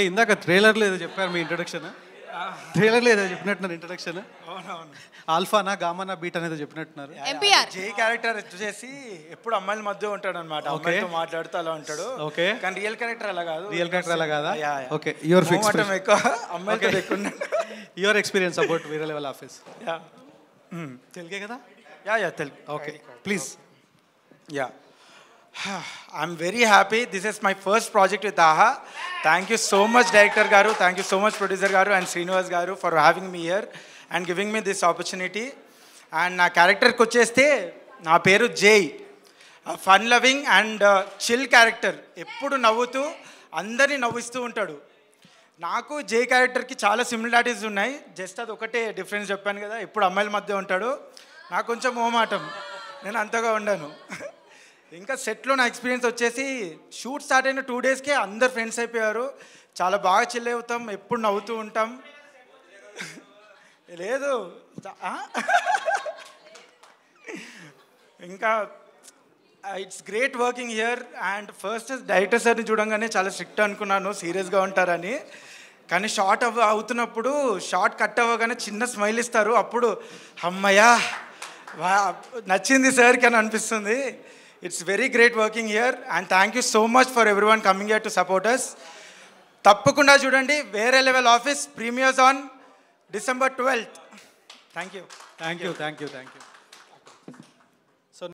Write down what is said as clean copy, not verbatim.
ఇందాక ట్రైలర్లో ఏదో చెప్పారు మీ ఇంట్రొడక్షన్. ట్రైలర్లో ఏదో చెప్పినట్టున్నారు ఇంట్రొడక్షన్. అవునవును. ఆల్ఫానా గామానా బీట్ అనేది చెప్పినట్టున్నారు. ఎంపీఆర్ జై క్యారెక్టర్ వచ్చేసి ఎప్పుడు అమ్మాయిల మధ్య ఉంటాడు అనమాట. అమ్మాయితో మాట్లాడుతూ అలా ఉంటాడు. ఓకే. కానీ రియల్ క్యారెక్టర్ అలా కాదు. రియల్ క్యారెక్టర్ అలా కాదా? ఓకే. మొహమాటం ఎక్కువ, అమ్మాయితో ఎక్కువ. Your experience about Veera level office. తెలుగే కదా? యా తెలుగు. Okay please. Yeah, I'm very happy. This is my first project with Aha. Thank you so much director garu, thank you so much producer garu and Srinivas garu for having me here and giving me this opportunity. And నా క్యారెక్టర్కి వచ్చేస్తే నా పేరు Jai. Fun loving and chill character. ఎప్పుడు నవ్వుతూ అందరినీ నవ్విస్తూ ఉంటాడు. నాకు జై క్యారెక్టర్కి చాలా సిమిలారిటీస్ ఉన్నాయి. జస్ట్ అది ఒకటే డిఫరెన్స్ చెప్పాను కదా, ఎప్పుడు అమ్మాయిల మధ్య ఉంటాడు. నాకు కొంచెం మొహమాటం, నేను అంతగా ఉండను. ఇంకా సెట్లో నా ఎక్స్పీరియన్స్ వచ్చేసి షూట్ స్టార్ట్ అయిన 2 డేస్కే అందరు ఫ్రెండ్స్ అయిపోయారు. చాలా బాగా చిల్ అవుతాం, ఎప్పుడు నవ్వుతూ ఉంటాం. లేదు ఇంకా it's great working here. And first director సార్ని చూడంగానే చాలా స్ట్రిక్ట్ అనుకున్నాను, సీరియస్గా ఉంటారని. కానీ షార్ట్ అవుతున్నప్పుడు షార్ట్ కట్ అవ్వగానే చిన్న స్మైల్ ఇస్తారు. అప్పుడు అమ్మయ్యా నచ్చింది సార్కి అని అనిపిస్తుంది. It's very great working here and thank you so much for everyone coming here to support us. తప్పకుండా చూడండి వేరే level office. Premieres on December 12th. Thank you.